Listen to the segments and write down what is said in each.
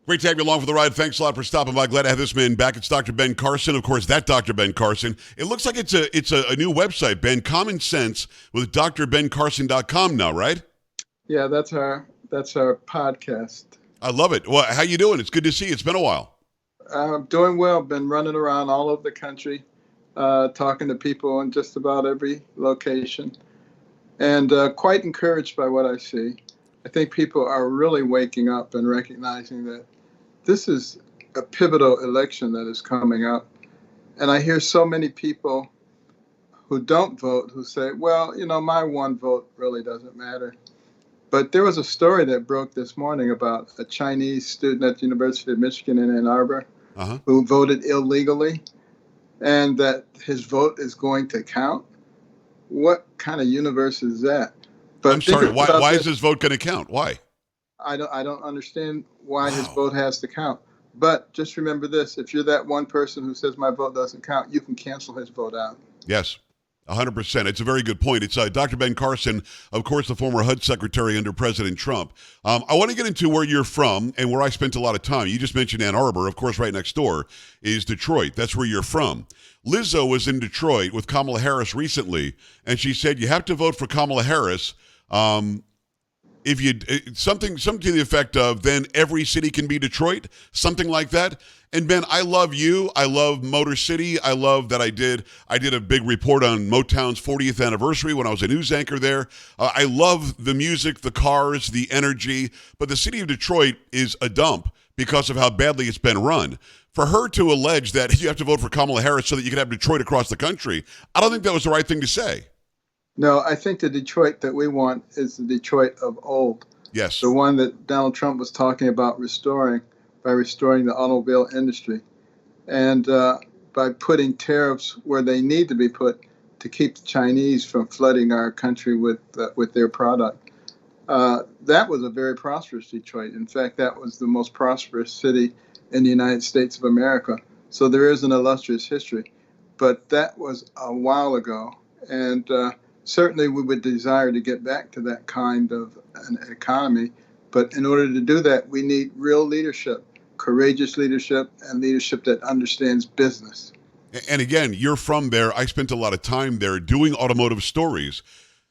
Great to have you along for the ride. Thanks a lot for stopping by. Glad to have this man back. It's Dr. Ben Carson. Of course, that Dr. Ben Carson. It looks like it's a new website, Ben. Common Sense with drbencarson.com now, right? Yeah, that's our podcast. I love it. Well, how you doing? It's good to see you. It's been a while. Doing well. Been running around all over the country, talking to people in just about every location, and quite encouraged by what I see. I think people are really waking up and recognizing that this is a pivotal election that is coming up. And I hear so many people who don't vote who say, well, my one vote really doesn't matter. But there was a story that broke this morning about a Chinese student at the University of Michigan in Ann Arbor who voted illegally, and that his vote is going to count. What kind of universe is that? But I'm sorry, why is his vote going to count? Why? I don't understand why his vote has to count. But just remember this, if you're that one person who says my vote doesn't count, you can cancel his vote out. Yes, 100%. It's a very good point. It's Dr. Ben Carson, of course, the former HUD Secretary under President Trump. I want to get into where you're from and where I spent a lot of time. You just mentioned Ann Arbor. Of course, right next door is Detroit. That's where you're from. Lizzo was in Detroit with Kamala Harris recently, and she said you have to vote for Kamala Harris if you something to the effect of then every city can be Detroit, something like that. And Ben, I love you. I love Motor City. I love that I did a big report on Motown's 40th anniversary when I was a news anchor there. I love the music, the cars, the energy, but the city of Detroit is a dump because of how badly it's been run. For her to allege that you have to vote for Kamala Harris so that you can have Detroit across the country, I don't think that was the right thing to say. No, I think the Detroit that we want is the Detroit of old. Yes. The one that Donald Trump was talking about restoring by restoring the automobile industry and by putting tariffs where they need to be put to keep the Chinese from flooding our country with their product. That was a very prosperous Detroit. In fact, that was the most prosperous city in the United States of America. So there is an illustrious history. But that was a while ago. And certainly we would desire to get back to that kind of an economy. But in order to do that, we need real leadership, courageous leadership, and leadership that understands business. And again, you're from there. I spent a lot of time there doing automotive stories.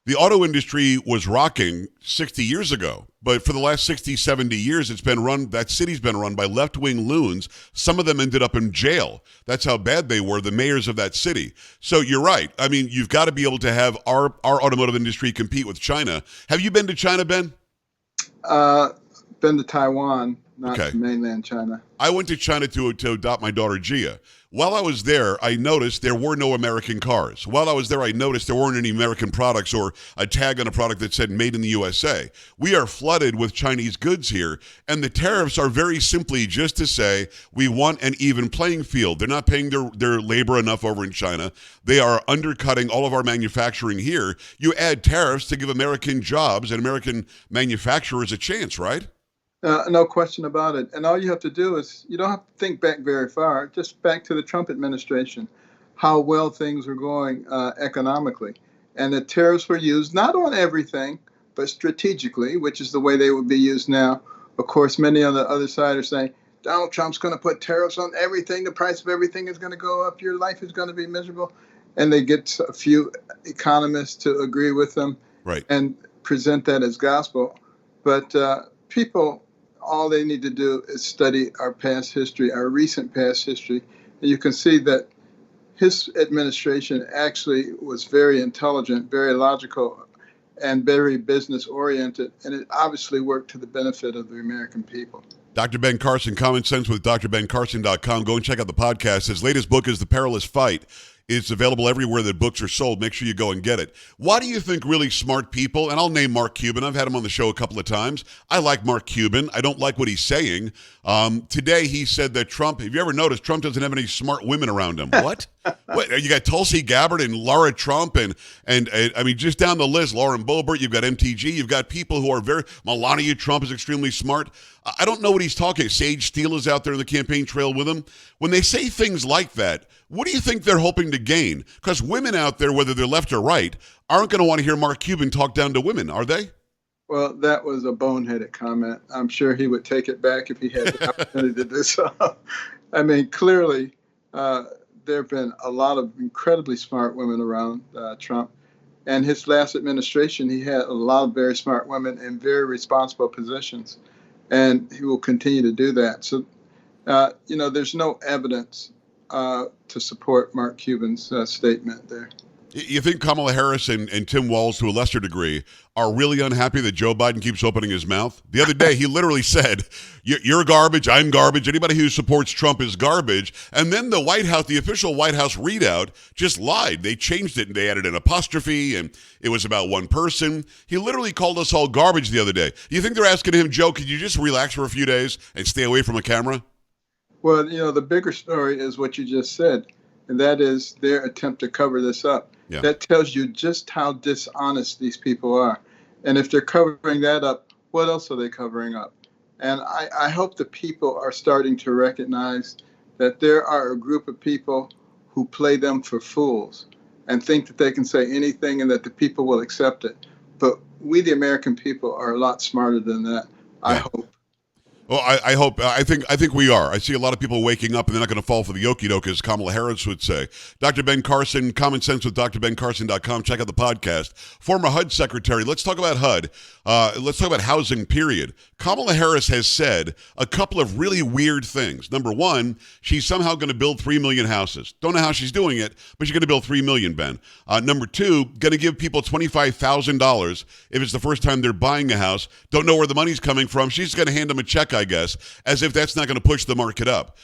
The auto industry was rocking 60 years ago, but for the last 60, 70 years, that city's been run by left-wing loons. Some of them ended up in jail. That's how bad they were, the mayors of that city. So you're right. I mean, you've got to be able to have our automotive industry compete with China. Have you been to China, Ben? Been to Taiwan, not to mainland China. I went to China to adopt my daughter, Gia. While I was there, I noticed there were no American cars. While I was there, I noticed there weren't any American products or a tag on a product that said made in the USA. We are flooded with Chinese goods here, and the tariffs are very simply just to say we want an even playing field. They're not paying their labor enough over in China. They are undercutting all of our manufacturing here. You add tariffs to give American jobs and American manufacturers a chance, right? No question about it. And all you have to do is, you don't have to think back very far, just back to the Trump administration, how well things were going economically. And the tariffs were used not on everything, but strategically, which is the way they would be used now. Of course, many on the other side are saying, Donald Trump's going to put tariffs on everything. The price of everything is going to go up. Your life is going to be miserable. And they get a few economists to agree with them and present that as gospel. But people, all they need to do is study our past history, our recent past history. And you can see that his administration actually was very intelligent, very logical, and very business oriented. And it obviously worked to the benefit of the American people. Dr. Ben Carson, Common Sense with drbencarson.com. Go and check out the podcast. His latest book is The Perilous Fight. It's available everywhere that books are sold. Make sure you go and get it. Why do you think really smart people, and I'll name Mark Cuban. I've had him on the show a couple of times. I like Mark Cuban. I don't like what he's saying. Today he said that Trump, have you ever noticed Trump doesn't have any smart women around him? What? What? You got Tulsi Gabbard and Laura Trump and I mean, just down the list, Lauren Boebert, you've got MTG, you've got people who are Melania Trump is extremely smart. I don't know what he's talking. Sage Steele is out there in the campaign trail with him. When they say things like that, what do you think they're hoping to gain? Because women out there, whether they're left or right, aren't going to want to hear Mark Cuban talk down to women, are they? Well, that was a boneheaded comment. I'm sure he would take it back if he had the opportunity to do so. I mean, clearly, uh, there have been a lot of incredibly smart women around Trump. And his last administration, he had a lot of very smart women in very responsible positions. And he will continue to do that. So, there's no evidence to support Mark Cuban's statement there. You think Kamala Harris and Tim Walz, to a lesser degree, are really unhappy that Joe Biden keeps opening his mouth? The other day, he literally said, "You're garbage, I'm garbage, anybody who supports Trump is garbage." And then the White House, the official White House readout, just lied. They changed it and they added an apostrophe, and it was about one person. He literally called us all garbage the other day. Do you think they're asking him, Joe, could you just relax for a few days and stay away from a camera? Well, the bigger story is what you just said, and that is their attempt to cover this up. Yeah. That tells you just how dishonest these people are. And if they're covering that up, what else are they covering up? And I hope the people are starting to recognize that there are a group of people who play them for fools and think that they can say anything and that the people will accept it. But we, the American people, are a lot smarter than that, I hope. Well, I hope. I think we are. I see a lot of people waking up and they're not going to fall for the okie doke, as Kamala Harris would say. Dr. Ben Carson, Common Sense with drbencarson.com. Check out the podcast. Former HUD Secretary. Let's talk about HUD. Let's talk about housing, period. Kamala Harris has said a couple of really weird things. Number one, she's somehow going to build 3 million houses. Don't know how she's doing it, but she's going to build 3 million, Ben. Number two, going to give people $25,000 if it's the first time they're buying a house. Don't know where the money's coming from. She's going to hand them a check, I guess, as if that's not going to push the market up.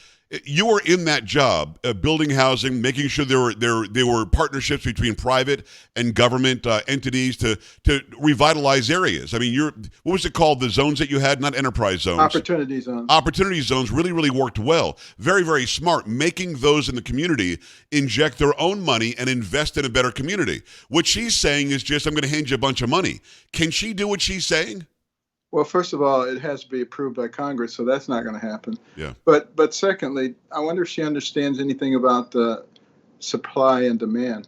You were in that job, building housing, making sure there were partnerships between private and government entities to revitalize areas. I mean, what was it called? The zones that you had, not enterprise zones. Opportunity zones. Opportunity zones really, really worked well. Very, very smart. Making those in the community inject their own money and invest in a better community. What she's saying is just, I'm going to hand you a bunch of money. Can she do what she's saying? Well, first of all, it has to be approved by Congress, so that's not going to happen. Yeah. But secondly, I wonder if she understands anything about the supply and demand.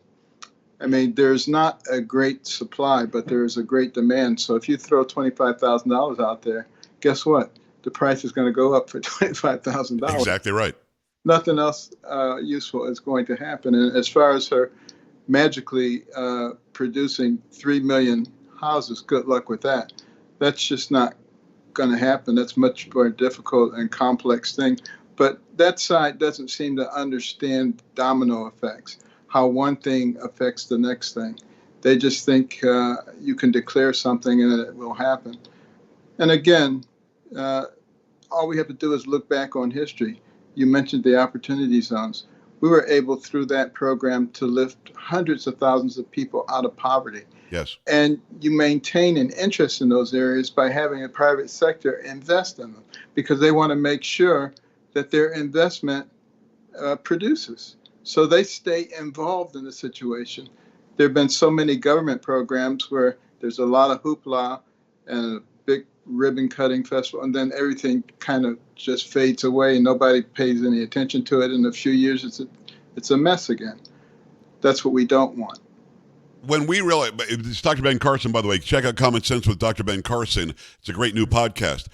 I mean, there's not a great supply, but there's a great demand. So if you throw $25,000 out there, guess what? The price is going to go up for $25,000. Exactly right. Nothing else useful is going to happen. And as far as her magically producing 3 million houses, good luck with that. That's just not going to happen. That's much more difficult and complex thing. But that side doesn't seem to understand domino effects, how one thing affects the next thing. They just think you can declare something and it will happen. And again, all we have to do is look back on history. You mentioned the opportunity zones. We were able, through that program, to lift hundreds of thousands of people out of poverty. Yes. And you maintain an interest in those areas by having a private sector invest in them because they want to make sure that their investment produces. So they stay involved in the situation. There have been so many government programs where there's a lot of hoopla and a big ribbon cutting festival, and then everything kind of just fades away and nobody pays any attention to it. In a few years, it's a mess again. That's what we don't want. When we realize, it's Dr. Ben Carson, by the way, check out Common Sense with Dr. Ben Carson. It's a great new podcast.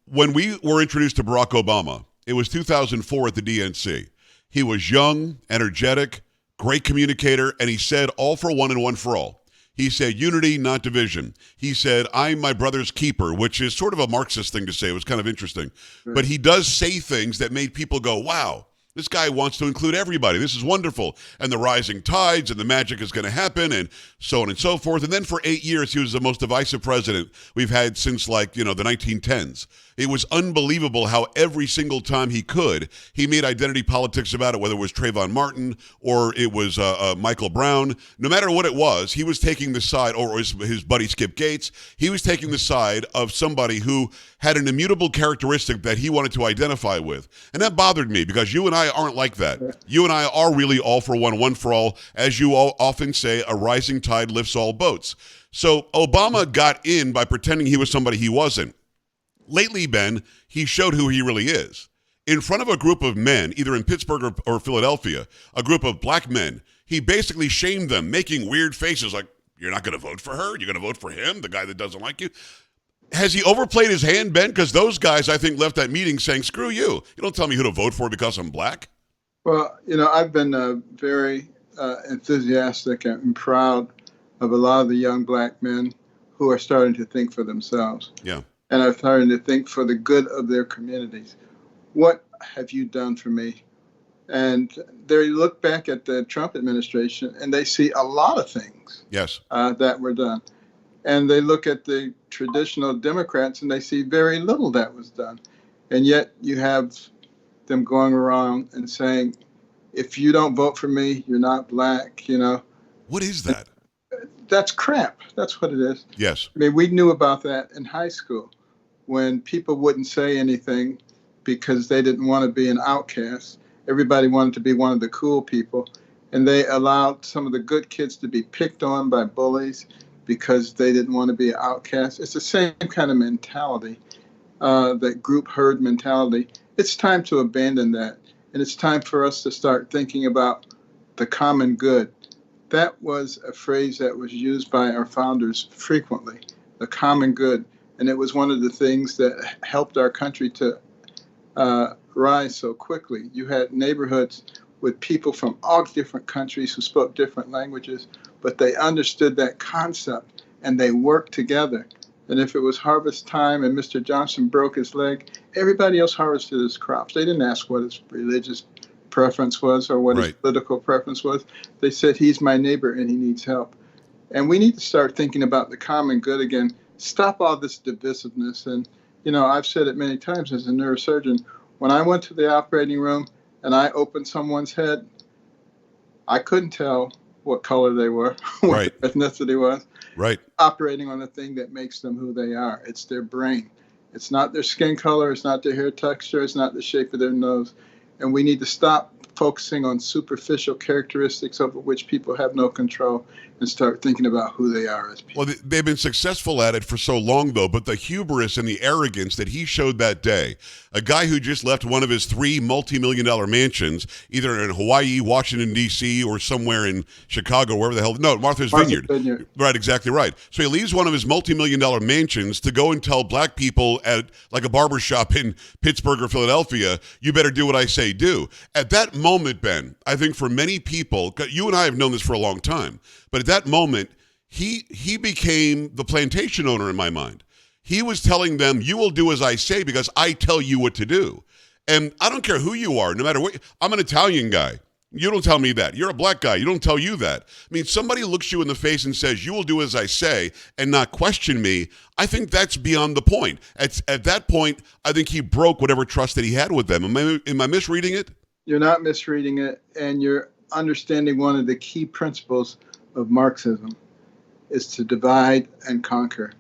When we were introduced to Barack Obama, it was 2004 at the DNC. He was young, energetic, great communicator, and he said all for one and one for all. He said unity, not division. He said, I'm my brother's keeper, which is sort of a Marxist thing to say. It was kind of interesting. Right. But he does say things that made people go, wow. This guy wants to include everybody. This is wonderful. And the rising tides and the magic is going to happen and so on and so forth. And then for 8 years, he was the most divisive president we've had since the 1910s. It was unbelievable how every single time he could, he made identity politics about it, whether it was Trayvon Martin or it was Michael Brown. No matter what it was, he was taking the side, or his buddy Skip Gates, he was taking the side of somebody who had an immutable characteristic that he wanted to identify with. And that bothered me because you and I aren't like that. You and I are really all for one, one for all. As you all often say, a rising tide lifts all boats. So Obama got in by pretending he was somebody he wasn't. Lately, Ben, he showed who he really is. In front of a group of men, either in Pittsburgh or Philadelphia, a group of black men, he basically shamed them, making weird faces like, You're not going to vote for her? You're going to vote for him, the guy that doesn't like you? Has he overplayed his hand, Ben? Because those guys, I think, left that meeting saying, screw you. You don't tell me who to vote for because I'm black. Well, I've been very enthusiastic and proud of a lot of the young black men who are starting to think for themselves. Yeah. And are starting to think for the good of their communities. What have you done for me? And they look back at the Trump administration and they see a lot of things Yes. That were done. And they look at the traditional Democrats and they see very little that was done. And yet you have them going around and saying, if you don't vote for me, you're not black, What is that? That's crap. That's what it is. Yes. I mean, we knew about that in high school when people wouldn't say anything because they didn't want to be an outcast. Everybody wanted to be one of the cool people. And they allowed some of the good kids to be picked on by bullies because they didn't want to be an outcast. It's the same kind of mentality, that group herd mentality. It's time to abandon that. And it's time for us to start thinking about the common good. That was a phrase that was used by our founders frequently, the common good. And it was one of the things that helped our country to rise so quickly. You had neighborhoods with people from all different countries who spoke different languages, but they understood that concept and they worked together. And if it was harvest time and Mr. Johnson broke his leg, everybody else harvested his crops. They didn't ask what his religious preference was or what his political preference was. They said, he's my neighbor and he needs help. And we need to start thinking about the common good again. Stop all this divisiveness. And, I've said it many times as a neurosurgeon, when I went to the operating room and I opened someone's head, I couldn't tell what color they were, what their ethnicity was. Right. Operating on the thing that makes them who they are. It's their brain. It's not their skin color. It's not their hair texture. It's not the shape of their nose. And we need to stop focusing on superficial characteristics over which people have no control and start thinking about who they are as people. Well, they've been successful at it for so long, though, but the hubris and the arrogance that he showed that day, a guy who just left one of his 3 multi-million-dollar mansions, either in Hawaii, Washington, D.C., or somewhere in Chicago, wherever the hell, no, Martha's Vineyard. Right, exactly right. So he leaves one of his multi-million-dollar mansions to go and tell black people at like a barbershop in Pittsburgh or Philadelphia, you better do what I say do. At that moment, Ben, I think for many people, you and I have known this for a long time, but at that moment, he became the plantation owner in my mind. He was telling them, you will do as I say because I tell you what to do. And I don't care who you are, no matter what. I'm an Italian guy. You don't tell me that. You're a black guy. You don't tell you that. I mean, somebody looks you in the face and says, you will do as I say and not question me. I think that's beyond the point. At that point, I think he broke whatever trust that he had with them. Am I misreading it? You're not misreading it, and you're understanding one of the key principles of Marxism is to divide and conquer.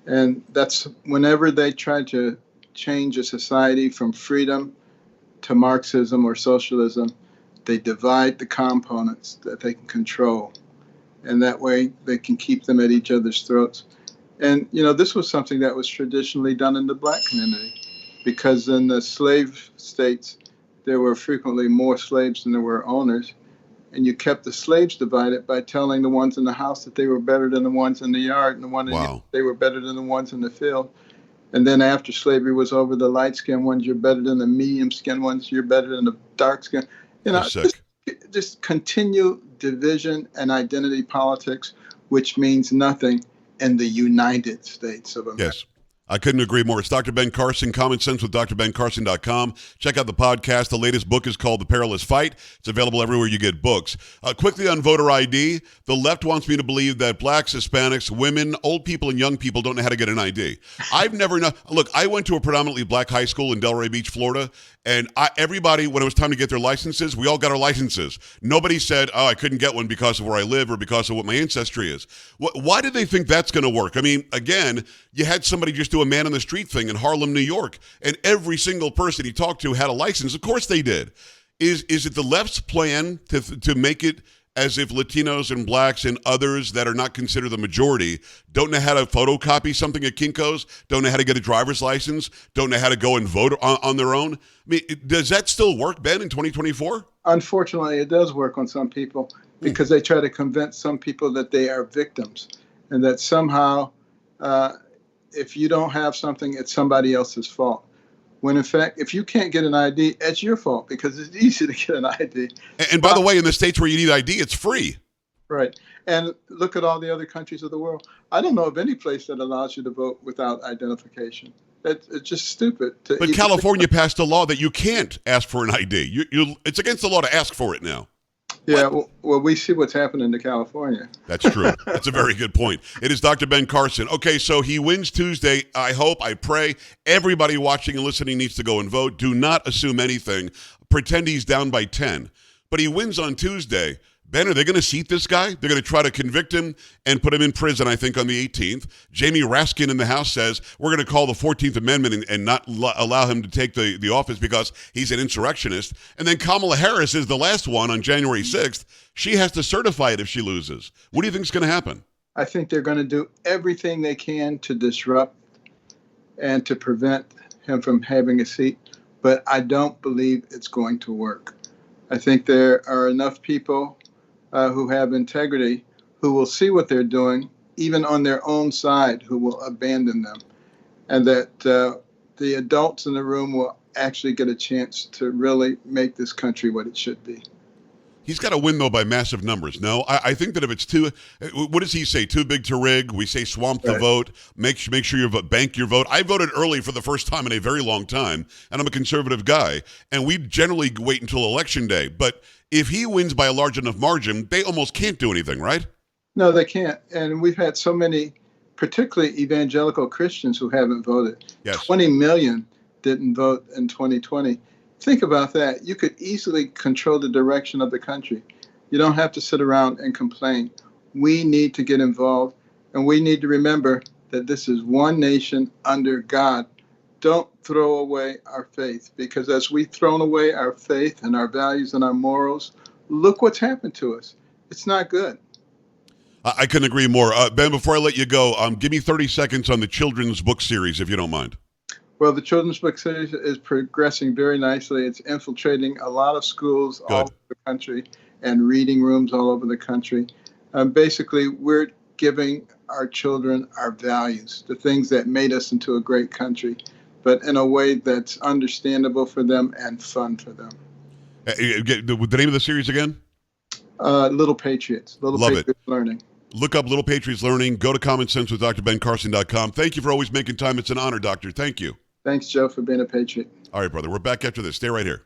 And that's whenever they try to change a society from freedom to Marxism or socialism, they divide the components that they can control. And that way they can keep them at each other's throats. And, this was something that was traditionally done in the black community, because in the slave states, there were frequently more slaves than there were owners. And you kept the slaves divided by telling the ones in the house that they were better than the ones in the yard, and the ones they were better than the ones in the field. And then after slavery was over, the light-skinned ones, you're better than the medium-skinned ones, you're better than the dark-skinned. Just continue division and identity politics, which means nothing in the United States of America. Yes. I couldn't agree more. It's Dr. Ben Carson, Common Sense with drbencarson.com. Check out the podcast. The latest book is called The Perilous Fight. It's available everywhere you get books. Quickly on voter ID, the left wants me to believe that blacks, Hispanics, women, old people, and young people don't know how to get an ID. I've never known. Look, I went to a predominantly black high school in Delray Beach, Florida, and everybody, when it was time to get their licenses, we all got our licenses. Nobody said, I couldn't get one because of where I live or because of what my ancestry is. Why did they think that's going to work? I mean, again, you had somebody just do a man on the street thing in Harlem, New York, and every single person he talked to had a license. Of course they did. Is it the left's plan to make it as if Latinos and blacks and others that are not considered the majority don't know how to photocopy something at Kinko's, don't know how to get a driver's license, don't know how to go and vote on their own? I mean, does that still work, Ben, in 2024? Unfortunately, it does work on some people. because they try to convince some people that they are victims and that somehow if you don't have something, it's somebody else's fault. When in fact, if you can't get an ID, it's your fault because it's easy to get an ID. And by the way, in the states where you need ID, it's free. Right. And look at all the other countries of the world. I don't know of any place that allows you to vote without identification. It's just stupid. But California passed a law that you can't ask for an ID. It's against the law to ask for it now. Yeah, well, we see what's happening to California. That's true. That's a very good point. It is Dr. Ben Carson. Okay, so he wins Tuesday. I hope, I pray, everybody watching and listening needs to go and vote. Do not assume anything. Pretend he's down by 10. But he wins on Tuesday. Ben, are they going to seat this guy? They're going to try to convict him and put him in prison, I think, on the 18th. Jamie Raskin in the House says we're going to call the 14th Amendment and not allow him to take the office because he's an insurrectionist. And then Kamala Harris is the last one on January 6th. She has to certify it if she loses. What do you think is going to happen? I think they're going to do everything they can to disrupt and to prevent him from having a seat. But I don't believe it's going to work. I think there are enough people who have integrity, who will see what they're doing, even on their own side, who will abandon them. And that the adults in the room will actually get a chance to really make this country what it should be. He's got to win, though, by massive numbers. No, I think that if it's what does he say? Too big to rig. We say swamp the vote. Make sure you bank your vote. I voted early for the first time in a very long time, and I'm a conservative guy. And we generally wait until Election Day. But if he wins by a large enough margin, they almost can't do anything, right? No, they can't. And we've had so many, particularly evangelical Christians who haven't voted. Yes. 20 million didn't vote in 2020. Think about that. You could easily control the direction of the country. You don't have to sit around and complain. We need to get involved, and we need to remember that this is one nation under God. Don't throw away our faith, because as we've thrown away our faith and our values and our morals, look what's happened to us. It's not good. I couldn't agree more. Ben, before I let you go, give me 30 seconds on the children's book series, if you don't mind. Well, the children's book series is progressing very nicely. It's infiltrating a lot of schools all over the country and reading rooms all over the country. Basically, we're giving our children our values, the things that made us into a great country, but in a way that's understandable for them and fun for them. The name of the series again? Little Patriots. Love Patriots Learning. Look up Little Patriots Learning. Go to commonsensewithdrbencarson.com. Thank you for always making time. It's an honor, Doctor. Thank you. Thanks, Joe, for being a patriot. All right, brother. We're back after this. Stay right here.